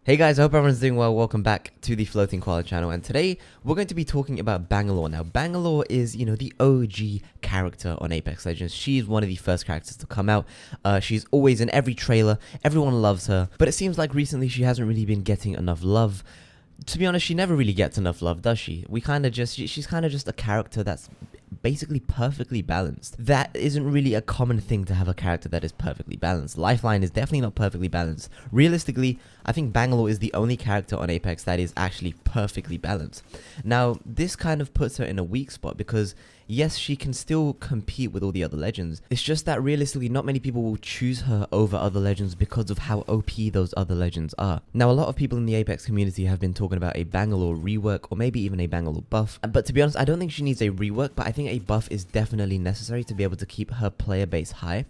Hey guys, I hope everyone's doing well. Welcome back to the Floating Koala channel, and today we're going to be talking about Bangalore. Now, Bangalore is, the OG character on Apex Legends. She's one of the first characters to come out. She's always in every trailer. Everyone loves her, but it seems like recently she hasn't really been getting enough love. To be honest, she never really gets enough love, does she? She's kind of just a character that's basically perfectly balanced. That isn't really a common thing to have a character that is perfectly balanced. Lifeline is definitely not perfectly balanced. Realistically, I think Bangalore is the only character on Apex that is actually perfectly balanced. Now, this kind of puts her in a weak spot because yes, she can still compete with all the other legends. It's just that realistically, not many people will choose her over other legends because of how OP those other legends are. Now, a lot of people in the Apex community have been talking about a Bangalore rework or maybe even a Bangalore buff. But to be honest, I don't think she needs a rework, but I think a buff is definitely necessary to be able to keep her player base high.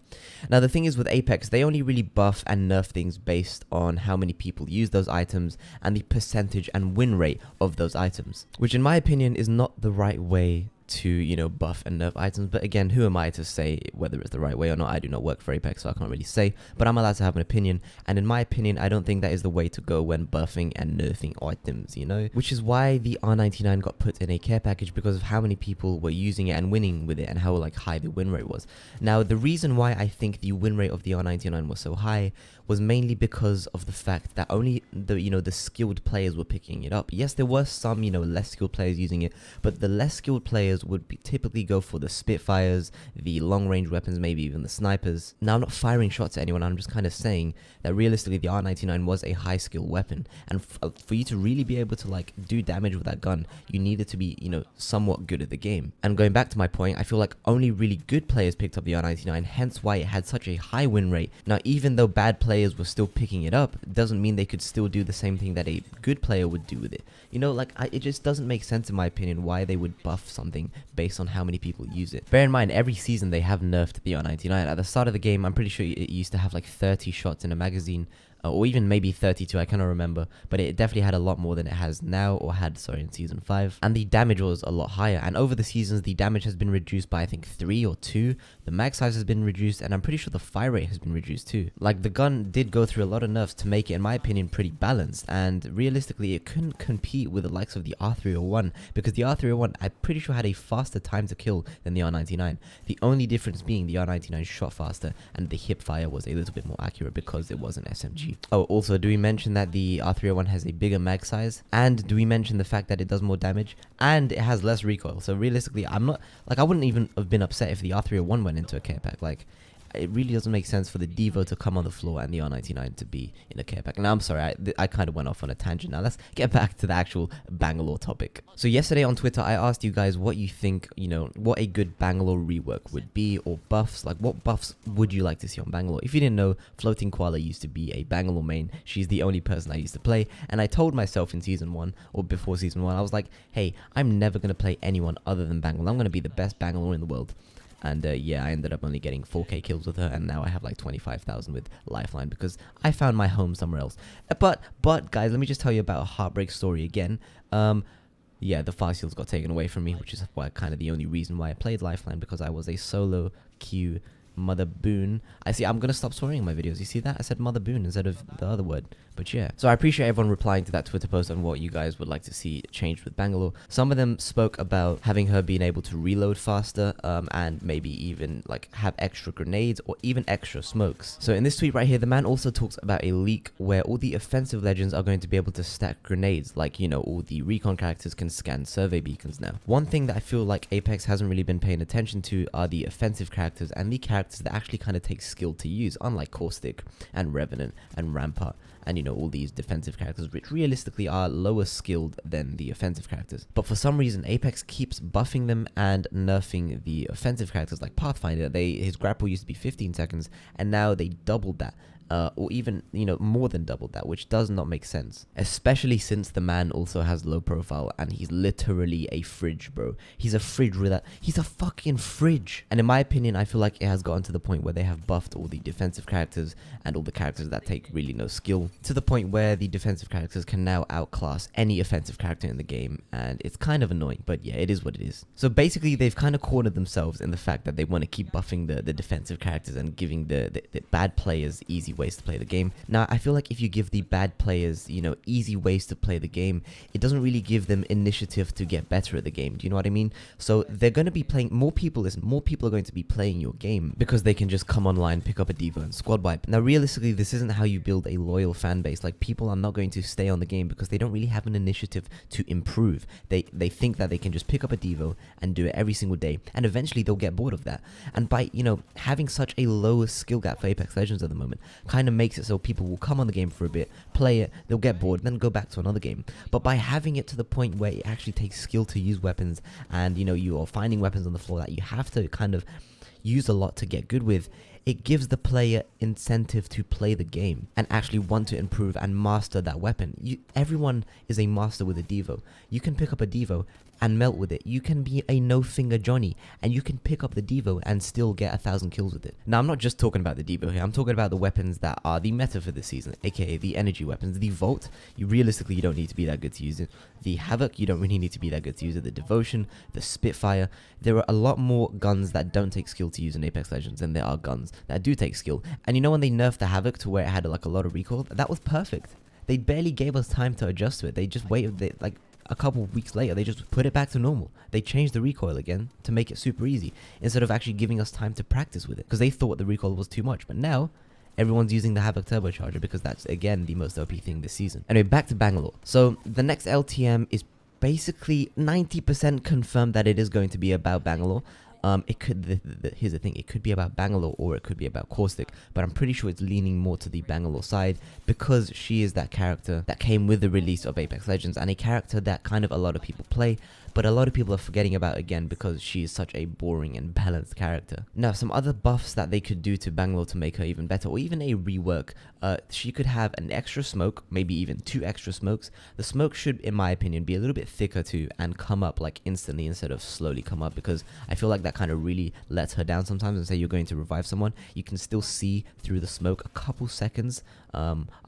Now, the thing is with Apex, they only really buff and nerf things based on how many people use those items and the percentage and win rate of those items, which in my opinion is not the right way to, buff and nerf items. But again, who am I to say whether it's the right way or not? I do not work for Apex, so I can't really say, but I'm allowed to have an opinion, and in my opinion, I don't think that is the way to go when buffing and nerfing items, which is why the R99 got put in a care package, because of how many people were using it and winning with it and how high the win rate was. Now, the reason why I think the win rate of the R99 was so high was mainly because of the fact that only the skilled players were picking it up. Yes, there were some less skilled players using it, but the less skilled players would typically go for the Spitfires, the long range weapons, maybe even the snipers. Now, I'm not firing shots at anyone, I'm just kind of saying that realistically the R99 was a high skill weapon, and for you to really be able to do damage with that gun, you needed to be somewhat good at the game. And going back to my point, I feel like only really good players picked up the R99, hence why it had such a high win rate. Now, even though bad players were still picking it up, it doesn't mean they could still do the same thing that a good player would do with it. It just doesn't make sense in my opinion why they would buff something based on how many people use it. Bear in mind, every season they have nerfed the R99. At the start of the game, I'm pretty sure it used to have 30 shots in a magazine, or even maybe 32, I cannot remember, but it definitely had a lot more than it has now, or had, sorry, in Season 5. And the damage was a lot higher, and over the seasons, the damage has been reduced by, I think, 3 or 2, the mag size has been reduced, and I'm pretty sure the fire rate has been reduced too. The gun did go through a lot of nerfs to make it, in my opinion, pretty balanced, and realistically, it couldn't compete with the likes of the R301, because the R301, I'm pretty sure had a faster time to kill than the R99. The only difference being the R99 shot faster, and the hip fire was a little bit more accurate because it was an SMG. Oh, also, do we mention that the R301 has a bigger mag size? And do we mention the fact that it does more damage? And it has less recoil. So realistically, I wouldn't even have been upset if the R301 went into a care pack. It really doesn't make sense for the Devo to come on the floor and the R99 to be in a care pack. Now, I'm sorry, I kind of went off on a tangent. Now, let's get back to the actual Bangalore topic. So yesterday on Twitter, I asked you guys what you think, what a good Bangalore rework would be, or buffs. What buffs would you like to see on Bangalore? If you didn't know, Floating Koala used to be a Bangalore main. She's the only person I used to play, and I told myself in Season 1, or before Season 1, I was like, hey, I'm never going to play anyone other than Bangalore. I'm going to be the best Bangalore in the world. And yeah, I ended up only getting 4k kills with her, and now I have 25,000 with Lifeline because I found my home somewhere else. But guys, let me just tell you about a heartbreak story again. Yeah, the fast heals got taken away from me, which is why kind of the only reason why I played Lifeline, because I was a solo queue mother boon. I'm gonna stop swearing in my videos. You see that? I said mother boon instead of the other word. But yeah, so I appreciate everyone replying to that Twitter post on what you guys would like to see changed with Bangalore. Some of them spoke about having her being able to reload faster, and maybe even have extra grenades or even extra smokes. So in this tweet right here, the man also talks about a leak where all the offensive legends are going to be able to stack grenades, all the recon characters can scan survey beacons now. One thing that I feel like Apex hasn't really been paying attention to are the offensive characters and the characters that actually kind of take skill to use, unlike Caustic and Revenant and Rampart and all these defensive characters, which realistically are lower skilled than the offensive characters. But for some reason, Apex keeps buffing them and nerfing the offensive characters, like Pathfinder. His grapple used to be 15 seconds, and now they doubled that. Or even, more than doubled that, which does not make sense. Especially since the man also has low profile, and he's literally a fridge, bro. He's a fridge with that. He's a fucking fridge. And in my opinion, I feel like it has gotten to the point where they have buffed all the defensive characters and all the characters that take really no skill, to the point where the defensive characters can now outclass any offensive character in the game, and it's kind of annoying, but yeah, it is what it is. So basically, they've kind of cornered themselves in the fact that they want to keep buffing the defensive characters and giving the bad players easy easy ways to play the game. Now, I feel like if you give the bad players, easy ways to play the game, it doesn't really give them initiative to get better at the game. Do you know what I mean? So they're going to be playing, more people are going to be playing your game because they can just come online, pick up a Devo and squad wipe. Now, realistically, this isn't how you build a loyal fan base. Like, people are not going to stay on the game because they don't really have an initiative to improve. They think that they can just pick up a Devo and do it every single day, and eventually they'll get bored of that. And by, having such a low skill gap for Apex Legends at the moment, kind of makes it so people will come on the game for a bit, play it, they'll get bored, then go back to another game. But by having it to the point where it actually takes skill to use weapons, and you are finding weapons on the floor that you have to kind of use a lot to get good with, it gives the player incentive to play the game and actually want to improve and master that weapon. Everyone is a master with a Devo. You can pick up a Devo and melt with it. You can be a no-finger Johnny, and you can pick up the Devo and still get 1,000 kills with it. Now, I'm not just talking about the Devo here. I'm talking about the weapons that are the meta for this season, aka the energy weapons. The Volt, you don't need to be that good to use it. The Havoc, you don't really need to be that good to use it. The Devotion, the Spitfire. There are a lot more guns that don't take skill to use in Apex Legends than there are guns that do take skill. And when they nerfed the Havoc to where it had like a lot of recoil, that was perfect. They barely gave us time to adjust to it. They just waited, a couple of weeks later, they just put it back to normal. They changed the recoil again to make it super easy, instead of actually giving us time to practice with it, because they thought the recoil was too much. But now, everyone's using the Havoc Turbocharger because that's, again, the most OP thing this season. Anyway, back to Bangalore. So, the next LTM is basically 90% confirmed that it is going to be about Bangalore. It could, here's the thing, it could be about Bangalore or it could be about Caustic, but I'm pretty sure it's leaning more to the Bangalore side because she is that character that came with the release of Apex Legends, and a character that kind of a lot of people play, but a lot of people are forgetting about again because she is such a boring and balanced character. Now, some other buffs that they could do to Bangalore to make her even better, or even a rework, she could have an extra smoke, maybe even 2 extra smokes. The smoke should, in my opinion, be a little bit thicker too and come up like instantly instead of slowly come up, because I feel like that kind of really lets her down sometimes. And say you're going to revive someone, you can still see through the smoke a couple seconds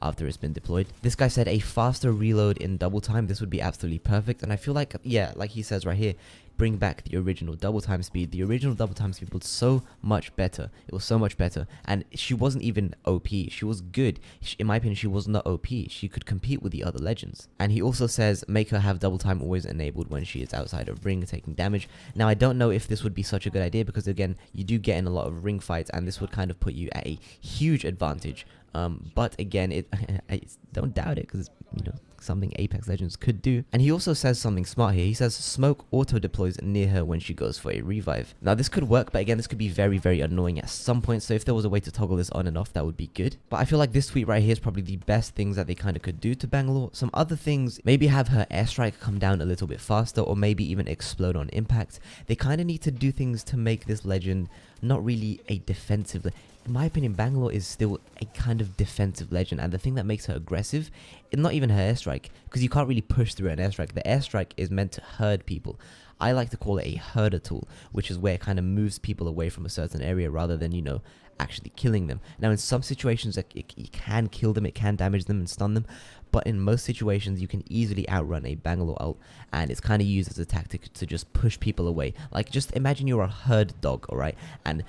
after it's been deployed. This guy said a faster reload in double time. This would be absolutely perfect, and I feel like, yeah, like he says right here, bring back the original double time speed. The original double time speed was so much better. It was so much better, and she wasn't even OP. She was good. In my opinion, she was not OP. She could compete with the other legends. And he also says make her have double time always enabled when she is outside of ring taking damage. Now, I don't know if this would be such a good idea because, again, you do get in a lot of ring fights, and this would kind of put you at a huge advantage. But again, I don't doubt it because, something Apex Legends could do. And he also says something smart here. He says smoke auto deploys near her when she goes for a revive. Now, this could work, but again, this could be very, very annoying at some point. So if there was a way to toggle this on and off, that would be good. But I feel like this tweet right here is probably the best things that they kind of could do to Bangalore. Some other things, maybe have her airstrike come down a little bit faster, or maybe even explode on impact. They kind of need to do things to make this legend not really a defensive. In my opinion, Bangalore is still a kind of defensive legend, and the thing that makes her aggressive is not even her airstrike, because you can't really push through an airstrike. The airstrike is meant to herd people. I like to call it a herder tool, which is where it kind of moves people away from a certain area rather than, actually killing them. Now, in some situations, you can kill them, it can damage them and stun them, but in most situations, you can easily outrun a Bangalore ult, and it's kind of used as a tactic to just push people away. Like, just imagine you're a herd dog, alright, and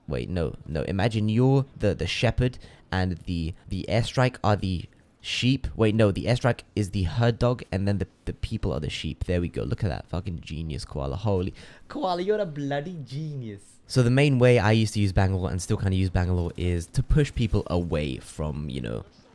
imagine you're the shepherd, and the airstrike are the sheep. The airstrike is the herd dog, and then the people are the sheep. There we go. Look at that. Fucking genius, Koala. Holy Koala, you're a bloody genius. So the main way I used to use Bangalore, and still kind of use Bangalore, is to push people away from,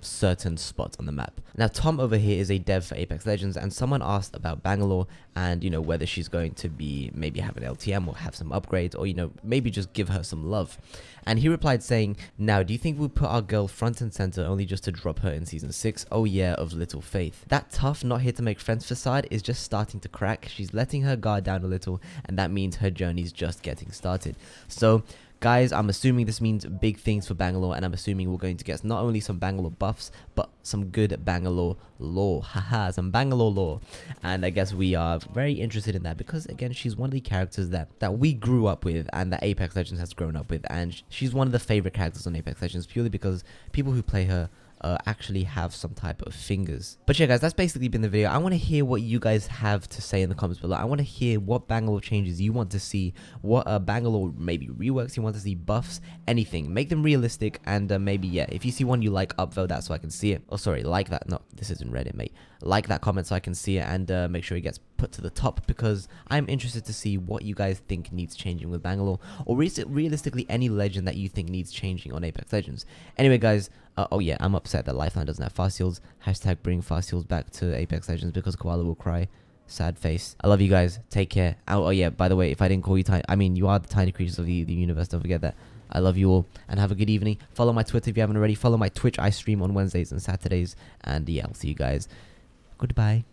certain spots on the map. Now, Tom over here is a dev for Apex Legends, and someone asked about Bangalore and, whether she's going to be, maybe have an LTM or have some upgrades, or, maybe just give her some love. And he replied saying, now, do you think we'll put our girl front and center only just to drop her in Season 6? Oh yeah, of little faith. That tough, not here to make friends facade is just starting to crack. She's letting her guard down a little, and that means her journey's just getting started. So, guys, I'm assuming this means big things for Bangalore, and I'm assuming we're going to get not only some Bangalore buffs, but some good Bangalore lore. Haha, some Bangalore lore. And I guess we are very interested in that because, again, she's one of the characters that we grew up with and that Apex Legends has grown up with. And she's one of the favorite characters on Apex Legends purely because people who play her actually have some type of fingers. But yeah, guys, that's basically been the video. I want to hear what you guys have to say in the comments below. I want to hear what Bangalore changes you want to see, what Bangalore maybe reworks you want to see, buffs, anything. Make them realistic, and maybe, yeah, if you see one you like, upvote that so I can see it. Oh, sorry, like that. No, this isn't Reddit, mate. Like that comment so I can see it, and make sure it gets put to the top, because I'm interested to see what you guys think needs changing with Bangalore, or realistically any legend that you think needs changing on Apex Legends. Anyway, guys, oh yeah, I'm upset that Lifeline doesn't have fast heals. Hashtag bring fast heals back to Apex Legends because Koala will cry. Sad face. I love you guys. Take care. Oh yeah, by the way, if I didn't call you tiny, I mean, you are the tiny creatures of the universe. Don't forget that. I love you all, and have a good evening. Follow my Twitter if you haven't already. Follow my Twitch. I stream on Wednesdays and Saturdays. And yeah, I'll see you guys. Goodbye.